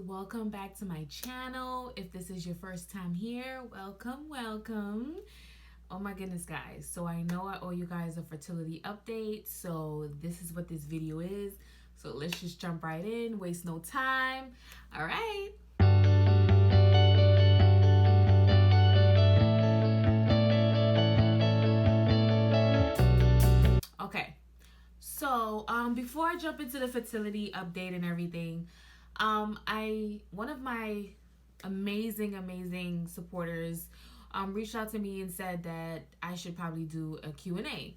welcome back to my channel. If this is your first time here, welcome. Oh my goodness, guys. So I know I owe you guys a fertility update. So this is what this video is. So let's just jump right in, waste no time. All right. Okay. So before I jump into the fertility update and everything, one of my amazing supporters reached out to me and said that I should probably do a Q&A.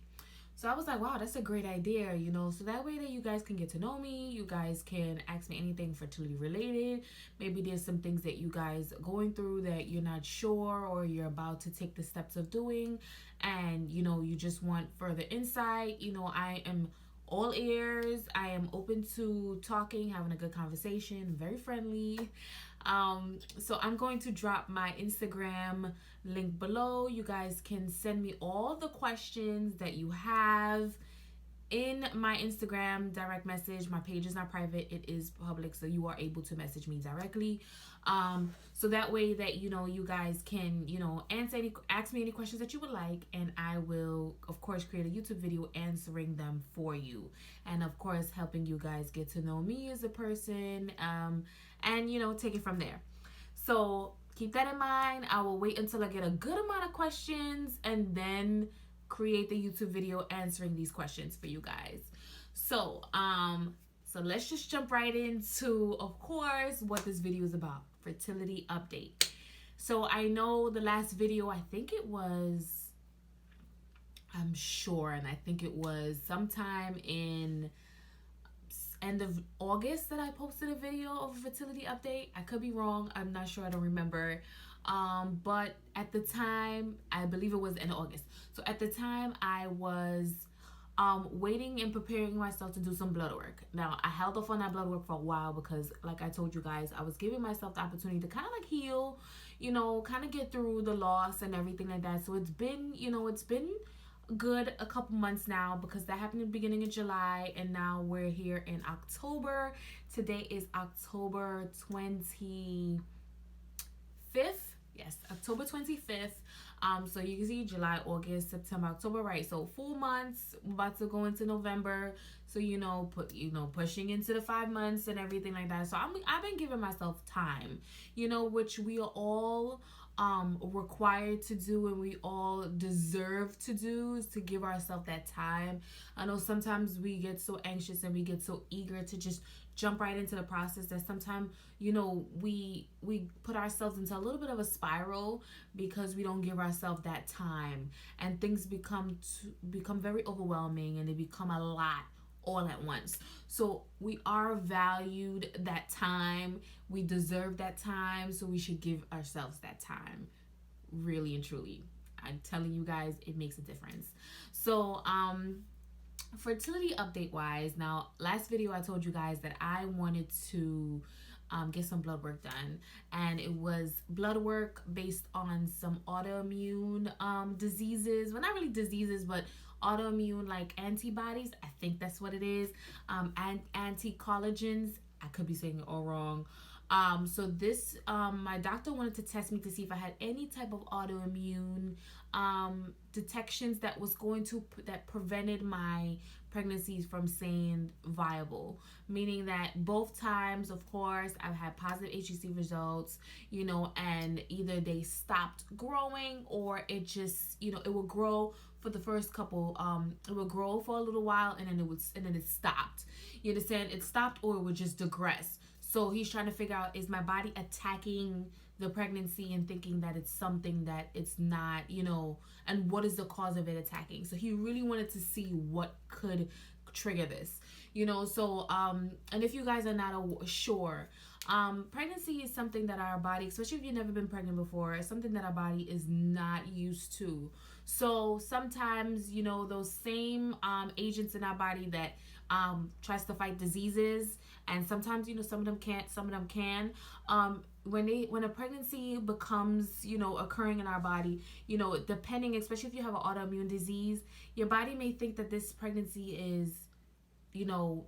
So I was like, wow, that's a great idea, so that way that you guys can get to know me. You guys can ask me anything fertility related. Maybe there's some things that you guys are going through that you're not sure or you're about to take the steps of doing, and you just want further insight. I am all ears. I am open to talking, having a good conversation, very friendly. So I'm going to drop my Instagram link below. You guys can send me all the questions that you have in my Instagram direct message. My page is not private, it is public, so you are able to message me directly. So that way that you guys can ask me any questions that you would like, and I will of course create a YouTube video answering them for you, and of course helping you guys get to know me as a person, and take it from there. So keep that in mind. I will wait until I get a good amount of questions and then create the YouTube video answering these questions for you guys. So let's just jump right into, of course, what this video is about. Fertility update. So I know the last video, I think it was sometime in end of August that I posted a video of a fertility update. I could be wrong. I'm not sure. I don't remember. But at the time, I believe it was in August. So at the time, I was waiting and preparing myself to do some blood work. Now, I held off on that blood work for a while because, like I told you guys, I was giving myself the opportunity to kind of like heal, kind of get through the loss and everything like that. So it's been good a couple months now, because that happened in the beginning of July, and now we're here in October. Today is October 25th. Yes, October 25th. So you can see July, August, September, October, right? So 4 months, about to go into November. So pushing into the 5 months and everything like that. So I've been giving myself time, which we are all required to do, and we all deserve to do, is to give ourselves that time. I know sometimes we get so anxious and we get so eager to just jump right into the process that sometimes we put ourselves into a little bit of a spiral because we don't give ourselves that time, and things become very overwhelming, and they become a lot all at once. So we are valued that time. We deserve that time, so we should give ourselves that time, really and truly. I'm telling you guys, it makes a difference. So fertility update wise, now last video I told you guys that I wanted to get some blood work done, and it was blood work based on some autoimmune diseases. Well, not really diseases, but autoimmune like antibodies. I think that's what it is. And anti-collagens. I could be saying it all wrong. So this my doctor wanted to test me to see if I had any type of autoimmune detections that prevented my pregnancies from staying viable, meaning that both times, of course, I've had positive HCG results, and either they stopped growing, or it just it will grow for the first couple, it will grow for a little while, and then it stopped. You understand? It stopped, or it would just digress. So he's trying to figure out, is my body attacking the pregnancy and thinking that it's something that it's not, and what is the cause of it attacking? So he really wanted to see what could trigger this, so and if you guys are not sure, pregnancy is something that our body, especially if you've never been pregnant before, is something that our body is not used to. So sometimes those same agents in our body that tries to fight diseases, and sometimes some of them can't, some of them can, when a pregnancy becomes occurring in our body, depending, especially if you have an autoimmune disease, your body may think that this pregnancy is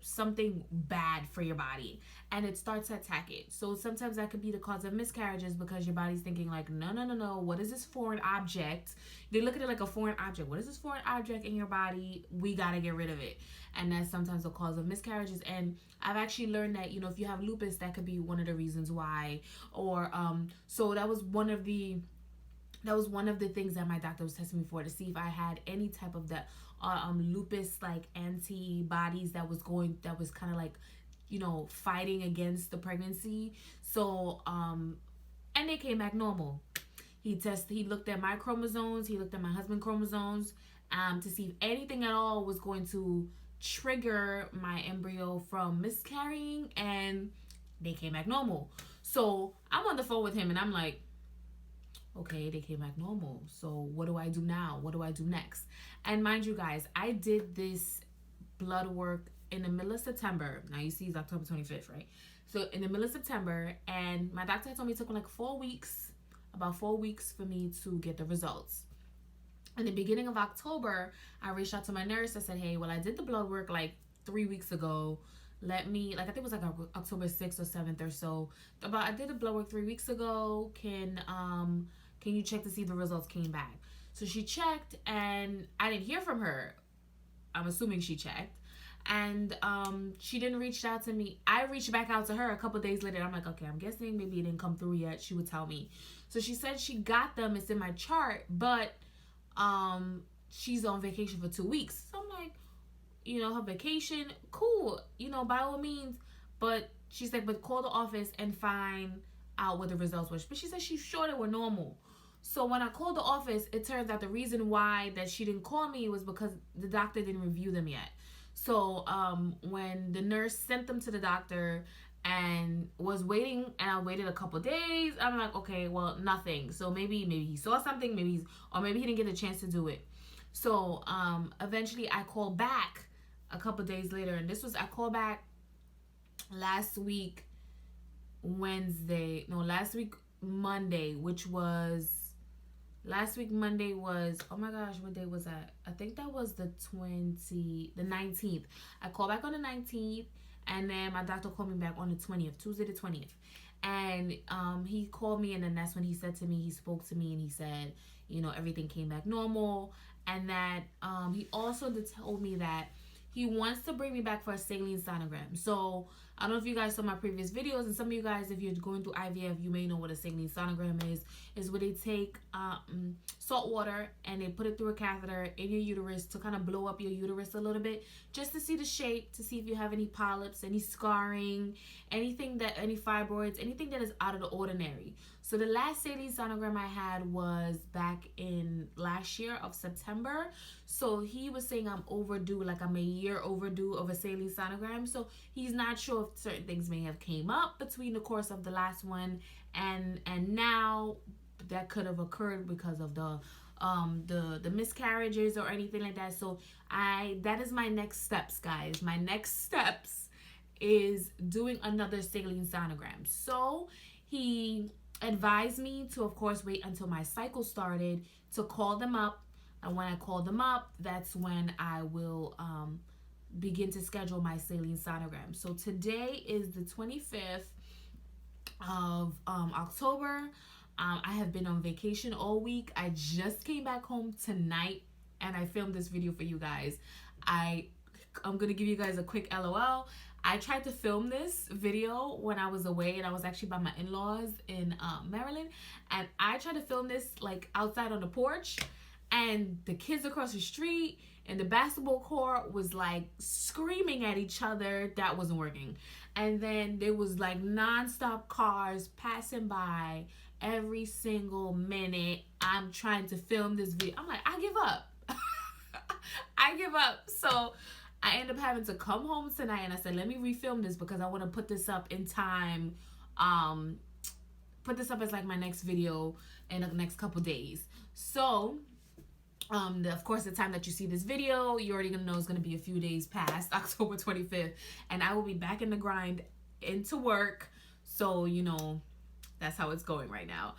something bad for your body, and it starts to attack it. So sometimes that could be the cause of miscarriages, because your body's thinking like, no, no, no, no, what is this foreign object? They look at it like a foreign object. What is this foreign object in your body? We got to get rid of it. And that's sometimes the cause of miscarriages. And I've actually learned that, if you have lupus, that could be one of the reasons why. Or so that was one of the things that my doctor was testing me for, to see if I had any type of that lupus like antibodies that was kind of like, fighting against the pregnancy. So and they came back normal. He looked at my chromosomes, he looked at my husband's chromosomes, to see if anything at all was going to trigger my embryo from miscarrying, and they came back normal. So I'm on the phone with him and I'm like, okay, they came back normal. So what do I do now? What do I do next? And mind you guys, I did this blood work in the middle of September. Now you see it's October 25th, right? So in the middle of September, and my doctor told me it took like 4 weeks, about 4 weeks for me to get the results. In the beginning of October, I reached out to my nurse. I said, hey, well, I did the blood work like 3 weeks ago. Let me, like, I think it was like October 6th or 7th or so. But I did the blood work 3 weeks ago. Can you check to see if the results came back? So she checked, and I didn't hear from her. I'm assuming she checked. And she didn't reach out to me. I reached back out to her a couple days later. I'm like, okay, I'm guessing maybe it didn't come through yet. She would tell me. So she said she got them. It's in my chart, but she's on vacation for 2 weeks. So I'm like, her vacation, cool, by all means. But she's like, but call the office and find out what the results were. But she said she's sure they were normal. So when I called the office, it turns out the reason why that she didn't call me was because the doctor didn't review them yet. So when the nurse sent them to the doctor and was waiting, and I waited a couple days, I'm like, okay, well, nothing. So maybe he saw something, maybe he didn't get a chance to do it. So eventually I called back a couple days later, and I called back last week Monday, which was oh my gosh, what day was that? I think that was the 19th. I called back on the 19th, and then my doctor called me back on the 20th, Tuesday the 20th. And he called me, and then that's when he spoke to me, and he said, everything came back normal. And that he also told me that he wants to bring me back for a saline sonogram. So I don't know if you guys saw my previous videos, and some of you guys, if you're going through IVF, you may know what a saline sonogram is. Is where they take salt water and they put it through a catheter in your uterus to kind of blow up your uterus a little bit, just to see the shape, to see if you have any polyps, any scarring, any fibroids, anything that is out of the ordinary. So the last saline sonogram I had was back in last year of September. So he was saying I'm overdue, like I'm a year overdue of a saline sonogram. So he's not sure if certain things may have came up between the course of the last one and now that could have occurred because of the miscarriages or anything like that. So that is my next steps, guys. My next steps is doing another saline sonogram. So he advised me to, of course, wait until my cycle started to call them up. And when I call them up, that's when I will begin to schedule my saline sonogram. So today is the 25th of October. I have been on vacation all week. I just came back home tonight, and I filmed this video for you guys. I'm going to give you guys a quick LOL. I tried to film this video when I was away, and I was actually by my in-laws in Maryland, and I tried to film this like outside on the porch, and the kids across the street and the basketball court was like screaming at each other. That wasn't working. And then there was like nonstop cars passing by every single minute. I'm trying to film this video. I'm like, I give up. I give up. So I ended up having to come home tonight, and I said, let me refilm this because I want to put this up in time. Put this up as like my next video in the next couple days. So of course, the time that you see this video, you're already gonna know it's gonna be a few days past October 25th, and I will be back in the grind into work. So That's how it's going right now.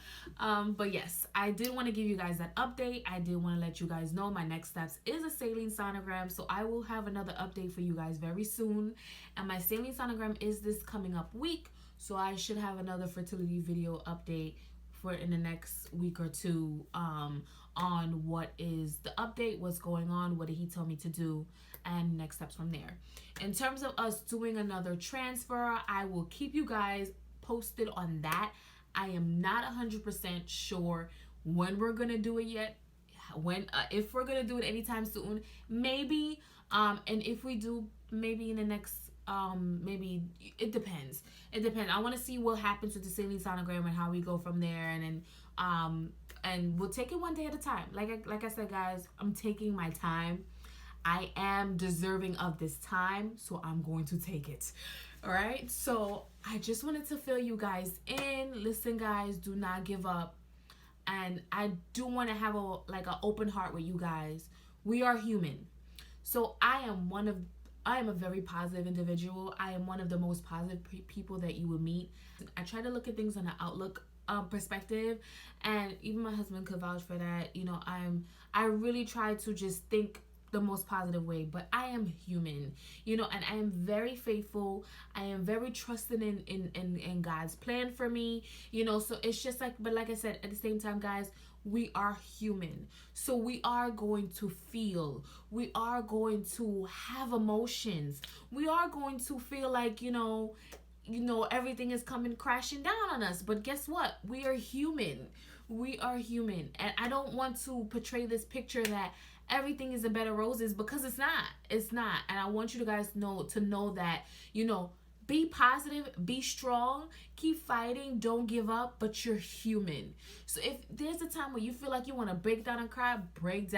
But yes, I did want to give you guys that update. I did want to let you guys know my next steps is a saline sonogram. So I will have another update for you guys very soon. And my saline sonogram is this coming up week. So I should have another fertility video update for in the next week or two, on what is the update, what's going on, what did he tell me to do, and next steps from there. In terms of us doing another transfer, I will keep you guys posted on that. I am not 100% sure when we're gonna do it yet. If we're gonna do it anytime soon, maybe. And if we do, maybe in the next, maybe it depends. It depends. I want to see what happens with the saline sonogram and how we go from there, and then and we'll take it one day at a time. Like I said, guys, I'm taking my time. I am deserving of this time, so I'm going to take it. All right, so I just wanted to fill you guys in. Listen, guys, do not give up. And I do want to have an open heart with you guys. We are human. So I am a very positive individual. I am one of the most positive people that you will meet. I try to look at things on an outlook perspective, and even my husband could vouch for that. You know, I really try to just think the most positive way, but I am human, you know, and I am very faithful. I am very trusting in God's plan for me, you know. So it's just but like I said, at the same time, guys, we are human. So we are going to feel, we are going to have emotions, we are going to feel like, you know, everything is coming crashing down on us. But guess what? We are human. We are human. And I don't want to portray this picture that everything is a bed of roses, because it's not. It's not. And I want you guys to know that, you know, be positive, be strong, keep fighting, don't give up, but you're human. So if there's a time where you feel like you want to break down and cry, girl. Break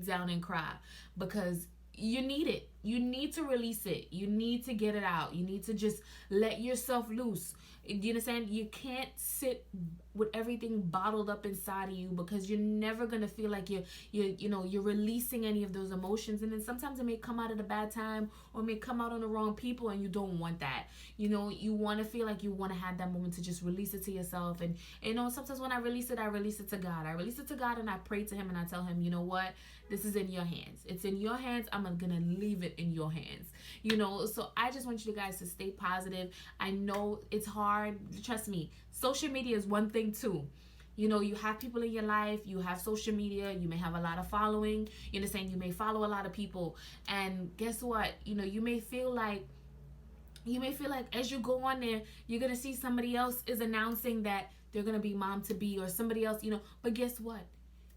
down and cry, because you need it. You need to release it. You need to get it out. You need to just let yourself loose. You understand? You can't sit with everything bottled up inside of you, because you're never gonna feel like you're releasing any of those emotions. And then sometimes it may come out at a bad time, or it may come out on the wrong people, and you don't want that. You know, you want to feel like you want to have that moment to just release it to yourself. And you know, sometimes when I release it to God. I release it to God, and I pray to Him, and I tell Him, you know what? This is in your hands. It's in your hands. I'm gonna leave it in your hands. You know, so I just want you guys to stay positive. I know it's hard. Trust me. Social media is one thing too. You know, you have people in your life, you have social media, you may have a lot of following. You understand? You may follow a lot of people. And guess what? You know, you may feel like as you go on there, you're gonna see somebody else is announcing that they're gonna be mom to be, or somebody else, you know. But guess what?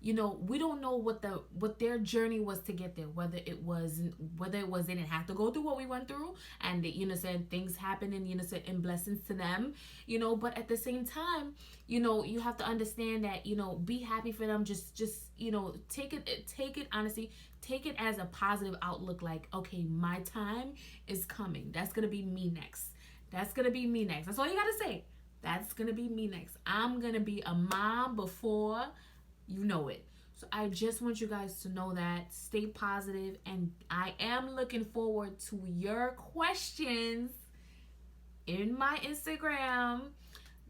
You know, we don't know what their journey was to get there. Whether it didn't have to go through what we went through, and you know, saying things happen, and you know, and blessings to them. You know, but at the same time, you know, you have to understand that, you know, be happy for them. Just you know, take it honestly. Take it as a positive outlook. Like, okay, my time is coming. That's gonna be me next. That's gonna be me next. That's all you gotta say. That's gonna be me next. I'm gonna be a mom before you know it. So I just want you guys to know that. Stay positive, and I am looking forward to your questions in my Instagram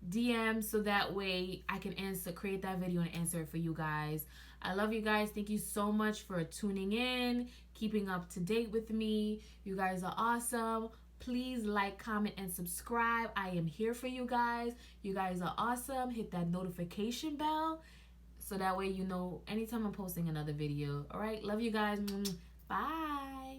DM, so that way I can create that video and answer it for you guys. I love you guys. Thank you so much for tuning in, keeping up to date with me. You guys are awesome. Please like, comment, and subscribe. I am here for you guys. You guys are awesome. Hit that notification bell, so that way you know anytime I'm posting another video. All right, love you guys. Bye.